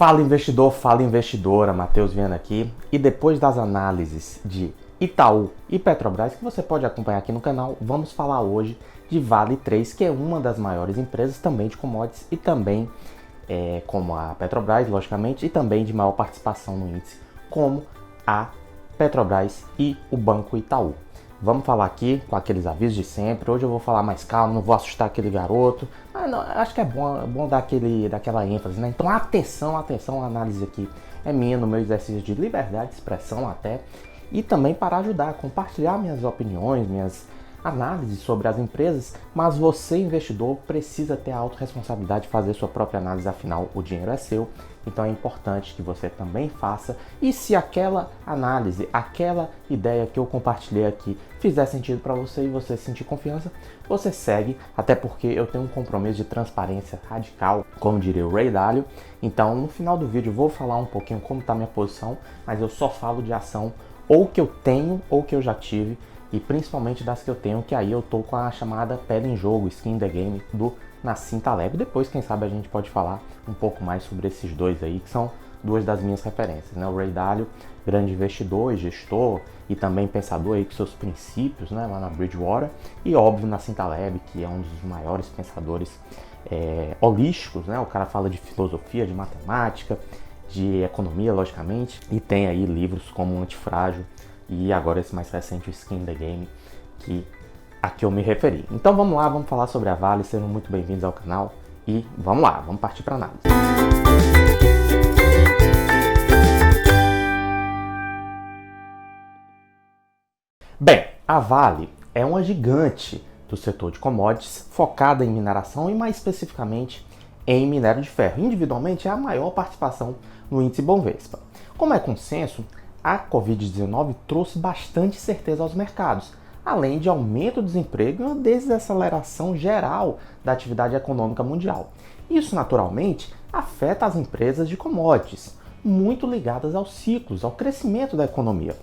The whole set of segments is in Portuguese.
Fala investidor, fala investidora, Matheus Viana aqui. E depois das análises de Itaú e Petrobras, que você pode acompanhar aqui no canal, vamos falar hoje de Vale 3, que é uma das maiores empresas também de commodities e também, como a Petrobras, logicamente, e também de maior participação no índice, como a Petrobras e o Banco Itaú. Vamos falar aqui com aqueles avisos de sempre. Hoje eu vou falar mais calmo, não vou assustar aquele garoto. Não, acho que é bom dar daquela ênfase, né? Então atenção, a análise aqui é minha, no meu exercício de liberdade de expressão até. E também para ajudar a compartilhar minhas opiniões, minhas análises sobre as empresas. Mas você, investidor, precisa ter a autorresponsabilidade de fazer sua própria análise, afinal o dinheiro é seu. Então é importante que você também faça. E se aquela análise, aquela ideia que eu compartilhei aqui fizer sentido para você e você sentir confiança, você segue, até porque eu tenho um compromisso de transparência radical, como diria o Ray Dalio. Então no final do vídeo eu vou falar um pouquinho como está minha posição, mas eu só falo de ação ou que eu tenho ou que eu já tive, e principalmente das que eu tenho, que aí eu tô com a chamada pedra em jogo, skin in the game do Nassim Taleb. Depois, quem sabe, a gente pode falar um pouco mais sobre esses dois aí, que são duas das minhas referências, né? O Ray Dalio, grande investidor e gestor, e também pensador aí com seus princípios, né, lá na Bridgewater, e óbvio Nassim Taleb, que é um dos maiores pensadores holísticos, né? O cara fala de filosofia, de matemática, de economia, logicamente, e tem aí livros como o Antifrágil e agora esse mais recente, o Skin in the Game, a que eu me referi. Então vamos lá, vamos falar sobre a Vale, sejam muito bem-vindos ao canal e vamos lá, vamos partir para a análise. Bem, a Vale é uma gigante do setor de commodities, focada em mineração e mais especificamente em minério de ferro. Individualmente é a maior participação no índice Bovespa. Como é consenso, a Covid-19 trouxe bastante certeza aos mercados, além de aumento do desemprego e uma desaceleração geral da atividade econômica mundial. Isso, naturalmente, afeta as empresas de commodities, muito ligadas aos ciclos, ao crescimento da economia.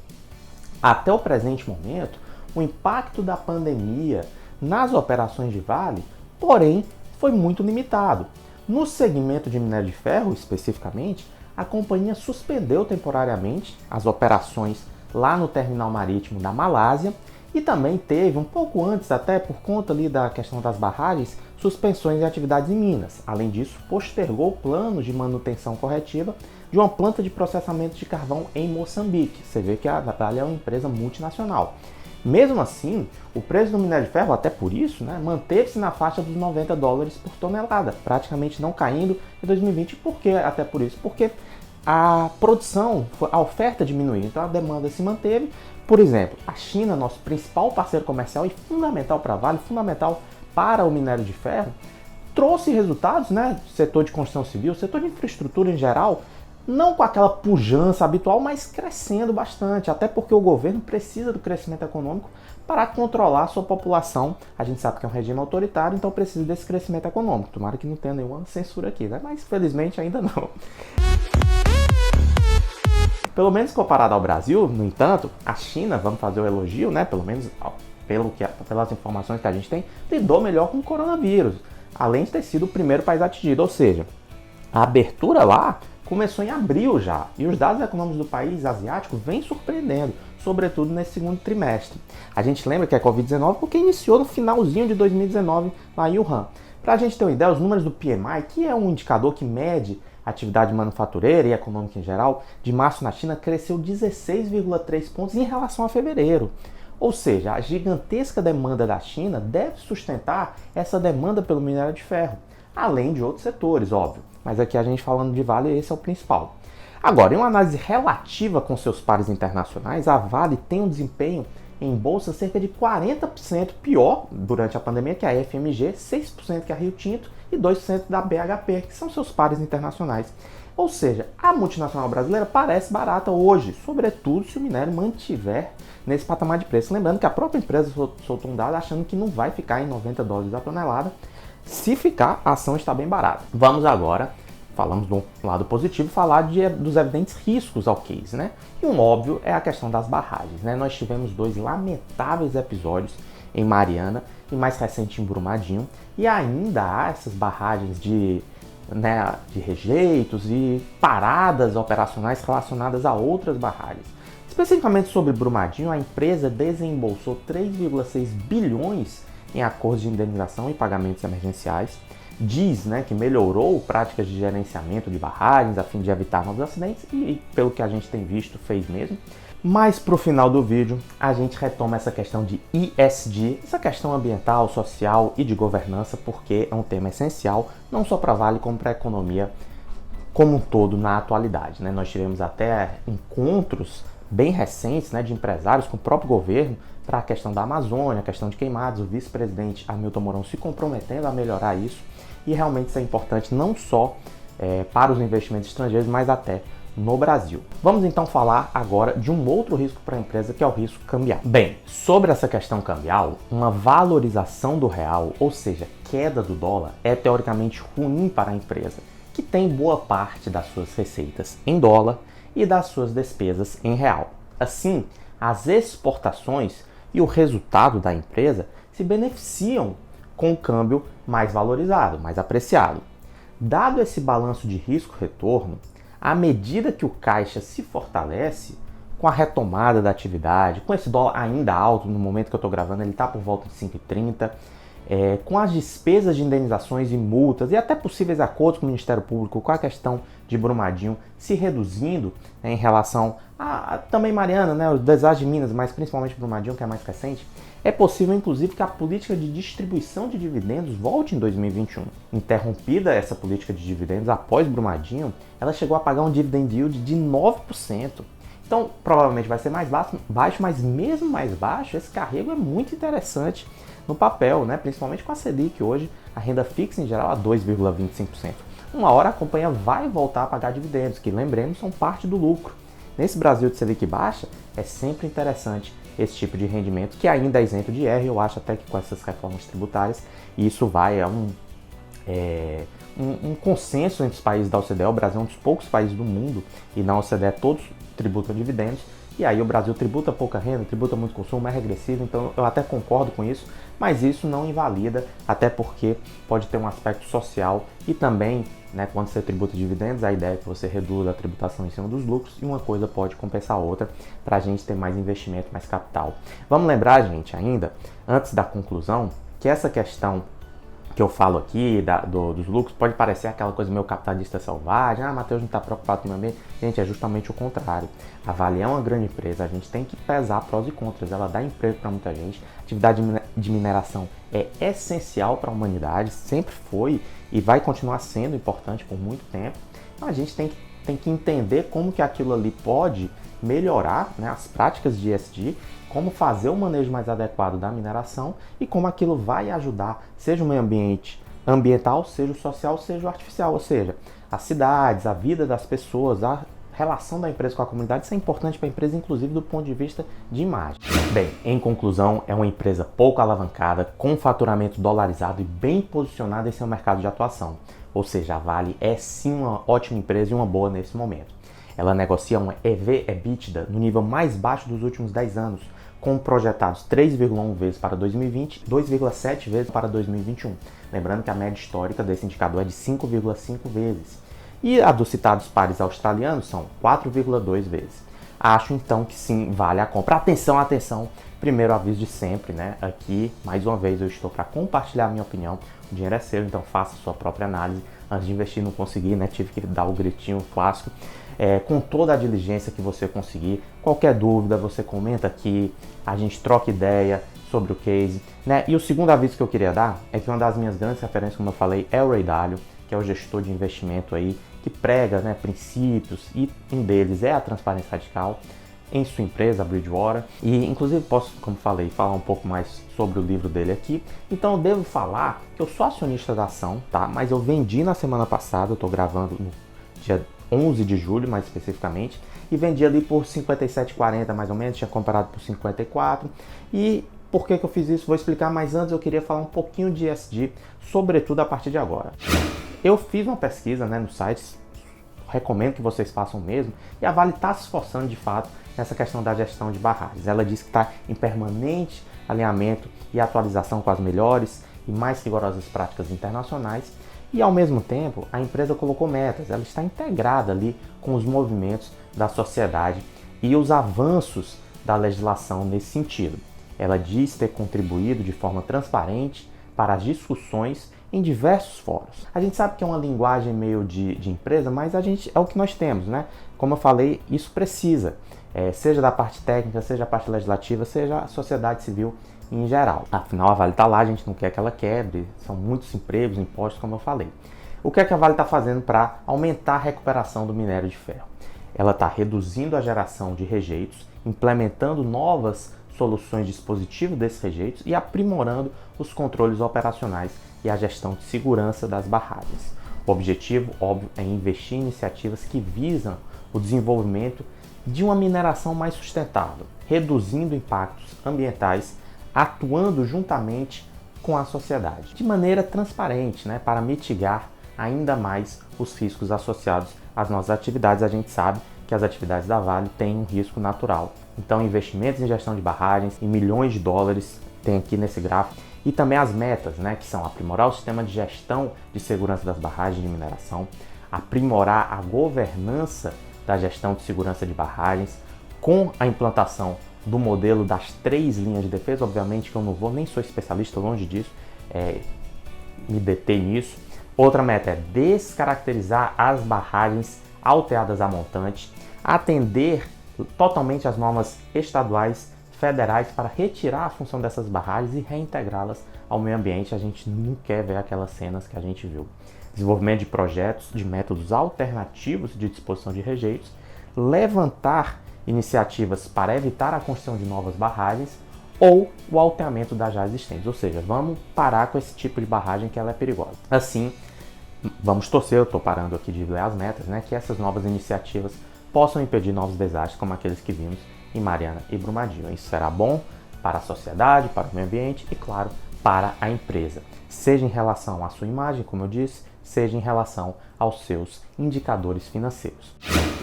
Até o presente momento, o impacto da pandemia nas operações de Vale, porém, foi muito limitado. No segmento de minério de ferro, especificamente, a companhia suspendeu temporariamente as operações lá no terminal marítimo da Malásia e também teve, um pouco antes, até por conta ali da questão das barragens, suspensões de atividades em Minas. Além disso, postergou planos de manutenção corretiva de uma planta de processamento de carvão em Moçambique. Você vê que a Vale é uma empresa multinacional. Mesmo assim, o preço do minério de ferro, até por isso, né, manteve-se na faixa dos $90 por tonelada, praticamente não caindo em 2020. Por quê? Até por isso, porque a produção, a oferta diminuiu, então a demanda se manteve. Por exemplo, a China, nosso principal parceiro comercial e fundamental para a Vale, fundamental para o minério de ferro, trouxe resultados, né? Setor de construção civil, setor de infraestrutura em geral, não com aquela pujança habitual, mas crescendo bastante, até porque o governo precisa do crescimento econômico para controlar a sua população. A gente sabe que é um regime autoritário, então precisa desse crescimento econômico. Tomara que não tenha nenhuma censura aqui, né? Mas felizmente ainda não. Pelo menos comparado ao Brasil, no entanto, a China, vamos fazer o elogio, né? Pelo menos pelas informações que a gente tem, lidou melhor com o coronavírus, além de ter sido o primeiro país atingido, ou seja, a abertura lá começou em abril já, e os dados econômicos do país asiático vêm surpreendendo, sobretudo nesse segundo trimestre. A gente lembra que é Covid-19 porque iniciou no finalzinho de 2019 lá em Wuhan. Para a gente ter uma ideia, os números do PMI, que é um indicador que mede a atividade manufatureira e econômica em geral, de março na China cresceu 16,3 pontos em relação a fevereiro. Ou seja, a gigantesca demanda da China deve sustentar essa demanda pelo minério de ferro, além de outros setores, óbvio. Mas aqui a gente falando de Vale, esse é o principal. Agora, em uma análise relativa com seus pares internacionais, a Vale tem um desempenho em bolsa cerca de 40% pior durante a pandemia que a FMG, 6% que a Rio Tinto e 2% da BHP, que são seus pares internacionais. Ou seja, a multinacional brasileira parece barata hoje, sobretudo se o minério mantiver nesse patamar de preço. Lembrando que a própria empresa soltou um dado achando que não vai ficar em $90 a tonelada. Se ficar, a ação está bem barata. Vamos agora, falamos do lado positivo, falar dos evidentes riscos ao case, né? E um óbvio é a questão das barragens, né? Nós tivemos 2 lamentáveis episódios em Mariana e mais recente em Brumadinho, e ainda há essas barragens de né, de rejeitos e paradas operacionais relacionadas a outras barragens. Especificamente sobre Brumadinho, a empresa desembolsou 3,6 bilhões em acordos de indenização e pagamentos emergenciais. Diz, né, que melhorou práticas de gerenciamento de barragens a fim de evitar novos acidentes e, pelo que a gente tem visto, fez mesmo. Mas para o final do vídeo, a gente retoma essa questão de ESG, essa questão ambiental, social e de governança, porque é um tema essencial, não só para a Vale, como para a economia como um todo na atualidade, né? Nós tivemos até encontros bem recentes, né, de empresários com o próprio governo para a questão da Amazônia, a questão de queimadas, o vice-presidente Hamilton Mourão se comprometendo a melhorar isso, e realmente isso é importante não só para os investimentos estrangeiros, mas até no Brasil. Vamos então falar agora de um outro risco para a empresa, que é o risco cambial. Bem, sobre essa questão cambial, uma valorização do real, ou seja, queda do dólar, é teoricamente ruim para a empresa, que tem boa parte das suas receitas em dólar e das suas despesas em real. Assim, as exportações e o resultado da empresa se beneficiam com o câmbio mais valorizado, mais apreciado. Dado esse balanço de risco-retorno, à medida que o caixa se fortalece, com a retomada da atividade, com esse dólar ainda alto, no momento que eu estou gravando, ele está por volta de 5,30, com as despesas de indenizações e multas e até possíveis acordos com o Ministério Público com a questão de Brumadinho se reduzindo, né, em relação a também Mariana, né, o desastre de Minas, mas principalmente Brumadinho, que é mais recente, é possível inclusive que a política de distribuição de dividendos volte em 2021. Interrompida essa política de dividendos após Brumadinho, ela chegou a pagar um dividend yield de 9%. Então, provavelmente vai ser mais baixo, mas mesmo mais baixo, esse carrego é muito interessante no papel, né? Principalmente com a Selic hoje, a renda fixa em geral a 2,25%. Uma hora a companhia vai voltar a pagar dividendos, que lembremos são parte do lucro. Nesse Brasil de Selic baixa, é sempre interessante esse tipo de rendimento, que ainda é isento de IR. Eu acho até que com essas reformas tributárias, isso vai a um consenso entre os países da OCDE. O Brasil é um dos poucos países do mundo, e na OCDE todos tributam dividendos, e aí o Brasil tributa pouca renda, tributa muito consumo, é regressivo, então eu até concordo com isso, mas isso não invalida, até porque pode ter um aspecto social e também, né, quando você tributa dividendos, a ideia é que você reduz a tributação em cima dos lucros e uma coisa pode compensar a outra para a gente ter mais investimento, mais capital. Vamos lembrar, gente, ainda, antes da conclusão, que essa questão que eu falo aqui dos lucros pode parecer aquela coisa meio capitalista selvagem, Matheus não está preocupado com o meio ambiente. Gente, é justamente o contrário. A Vale é uma grande empresa, a gente tem que pesar prós e contras, ela dá emprego para muita gente, a atividade de mineração é essencial para a humanidade, sempre foi e vai continuar sendo importante por muito tempo. Então a gente tem que entender como que aquilo ali pode melhorar, né, as práticas de ESG, como fazer o manejo mais adequado da mineração e como aquilo vai ajudar, seja o meio ambiente ambiental, seja o social, seja o artificial, ou seja, as cidades, a vida das pessoas, a relação da empresa com a comunidade. Isso é importante para a empresa, inclusive do ponto de vista de imagem. Bem, em conclusão, é uma empresa pouco alavancada, com faturamento dolarizado e bem posicionada em seu mercado de atuação. Ou seja, a Vale é sim uma ótima empresa e uma boa nesse momento. Ela negocia uma EV/EBITDA no nível mais baixo dos últimos 10 anos, com projetados 3,1 vezes para 2020 e 2,7 vezes para 2021. Lembrando que a média histórica desse indicador é de 5,5 vezes. E a dos citados pares australianos são 4,2 vezes. Acho então que sim, vale a compra. Atenção, atenção! Primeiro aviso de sempre, né? Aqui, mais uma vez, eu estou para compartilhar a minha opinião. O dinheiro é seu, então faça a sua própria análise. Antes de investir, não consegui, né? Tive que dar o gritinho clássico. Com toda a diligência que você conseguir. Qualquer dúvida, você comenta aqui, a gente troca ideia sobre o case, né? E o segundo aviso que eu queria dar é que uma das minhas grandes referências, como eu falei, é o Ray Dalio, que é o gestor de investimento aí, que prega, né, princípios, e um deles é a transparência radical em sua empresa, a Bridgewater. E inclusive posso, como falei, falar um pouco mais sobre o livro dele aqui. Então eu devo falar que eu sou acionista da ação, tá? Mas eu vendi na semana passada, eu tô gravando no dia 11 de julho, mais especificamente, e vendi ali por 57,40 mais ou menos, tinha comprado por 54. E por que eu fiz isso? Vou explicar, mas antes eu queria falar um pouquinho de ESG, sobretudo a partir de agora. Eu fiz uma pesquisa, né, no site, recomendo que vocês façam mesmo, e a Vale está se esforçando de fato nessa questão da gestão de barragens. Ela diz que está em permanente alinhamento e atualização com as melhores e mais rigorosas práticas internacionais. E ao mesmo tempo, a empresa colocou metas, ela está integrada ali com os movimentos da sociedade e os avanços da legislação nesse sentido. Ela diz ter contribuído de forma transparente para as discussões em diversos fóruns. A gente sabe que é uma linguagem meio de empresa, mas é o que nós temos, né? Como eu falei, isso precisa, seja da parte técnica, seja a parte legislativa, seja a sociedade civil em geral. Afinal, a Vale está lá, a gente não quer que ela quebre, são muitos empregos, impostos, como eu falei. O que é que a Vale está fazendo para aumentar a recuperação do minério de ferro? Ela está reduzindo a geração de rejeitos, implementando novas soluções de dispositivo desses rejeitos e aprimorando os controles operacionais e a gestão de segurança das barragens. O objetivo, óbvio, é investir em iniciativas que visam o desenvolvimento de uma mineração mais sustentável, reduzindo impactos ambientais, atuando juntamente com a sociedade, de maneira transparente, né, para mitigar ainda mais os riscos associados às nossas atividades. A gente sabe que as atividades da Vale têm um risco natural. Então, investimentos em gestão de barragens em milhões de dólares, tem aqui nesse gráfico, e também as metas, né, que são aprimorar o sistema de gestão de segurança das barragens de mineração, aprimorar a governança da gestão de segurança de barragens, com a implantação do modelo das 3 linhas de defesa. Obviamente que eu não vou, nem sou especialista, longe disso, me deter nisso. Outra meta é descaracterizar as barragens alteadas a montante, atender totalmente às normas estaduais, federais, para retirar a função dessas barragens e reintegrá-las ao meio ambiente. A gente não quer ver aquelas cenas que a gente viu. Desenvolvimento de projetos de métodos alternativos de disposição de rejeitos, levantar iniciativas para evitar a construção de novas barragens ou o alteamento das já existentes, ou seja, vamos parar com esse tipo de barragem que ela é perigosa. Assim, vamos torcer, eu estou parando aqui de ler as metas, né, que essas novas iniciativas possam impedir novos desastres como aqueles que vimos em Mariana e Brumadinho. Isso será bom para a sociedade, para o meio ambiente e, claro, para a empresa, seja em relação à sua imagem, como eu disse, seja em relação aos seus indicadores financeiros.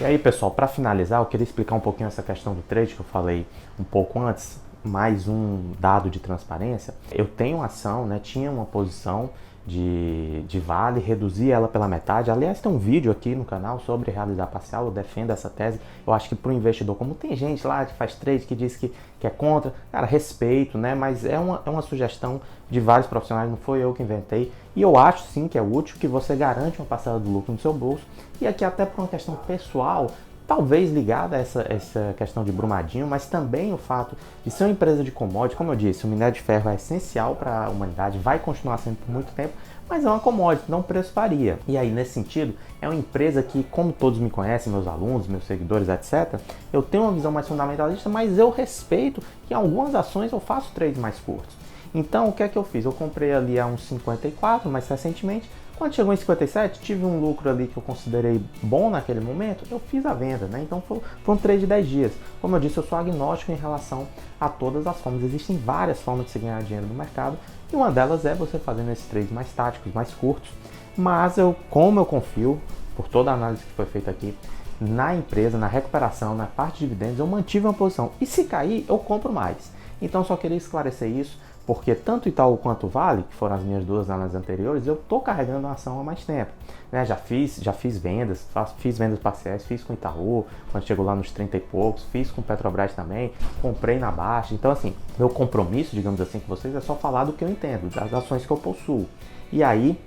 E aí, pessoal, para finalizar, eu queria explicar um pouquinho essa questão do trade que eu falei um pouco antes, mais um dado de transparência. Eu tenho ação, né, tinha uma posição de Vale, reduzi ela pela metade. Aliás, tem um vídeo aqui no canal sobre realizar parcial, eu defendo essa tese. Eu acho que para o investidor, como tem gente lá que faz trade, que diz que é contra, cara, respeito, né? Mas é uma sugestão de vários profissionais, não foi eu que inventei. E eu acho sim que é útil, que você garante uma parcela do lucro no seu bolso. E aqui até por uma questão pessoal, talvez ligada a essa questão de Brumadinho, mas também o fato de ser uma empresa de commodity. Como eu disse, o minério de ferro é essencial para a humanidade, vai continuar sendo por muito tempo, mas é uma commodity, então o preço varia. E aí, nesse sentido, é uma empresa que, como todos me conhecem, meus alunos, meus seguidores, etc., eu tenho uma visão mais fundamentalista, mas eu respeito que em algumas ações eu faço trades mais curtos. Então, o que é que eu fiz? Eu comprei ali a uns 54, mais recentemente. Quando chegou em 57, tive um lucro ali que eu considerei bom naquele momento, eu fiz a venda, né? Então foi um trade de 10 dias. Como eu disse, eu sou agnóstico em relação a todas as formas. Existem várias formas de se ganhar dinheiro no mercado e uma delas é você fazendo esses trades mais táticos, mais curtos. Mas como eu confio, por toda a análise que foi feita aqui, na empresa, na recuperação, na parte de dividendos, eu mantive uma posição. E se cair, eu compro mais. Então só queria esclarecer isso, porque tanto Itaú quanto Vale, que foram as minhas duas análises anteriores, eu estou carregando a ação há mais tempo. Né? Já fiz vendas, fiz vendas parciais, fiz com Itaú, quando chegou lá nos 30 e poucos, fiz com Petrobras também, comprei na baixa. Então assim, meu compromisso, digamos assim, com vocês é só falar do que eu entendo, das ações que eu possuo. E aí,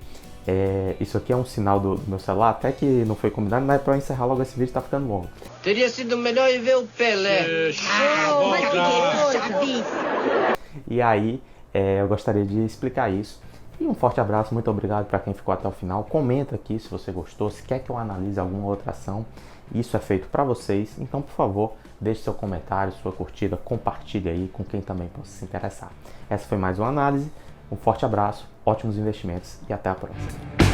isso aqui é um sinal do meu celular, até que não foi combinado, mas para encerrar logo esse vídeo tá ficando longo. Teria sido melhor ir ver o Pelé. E aí, eu gostaria de explicar isso. E um forte abraço, muito obrigado para quem ficou até o final. Comenta aqui se você gostou, se quer que eu analise alguma outra ação. Isso é feito para vocês, então por favor, deixe seu comentário, sua curtida, compartilhe aí com quem também possa se interessar. Essa foi mais uma análise, um forte abraço, ótimos investimentos e até a próxima.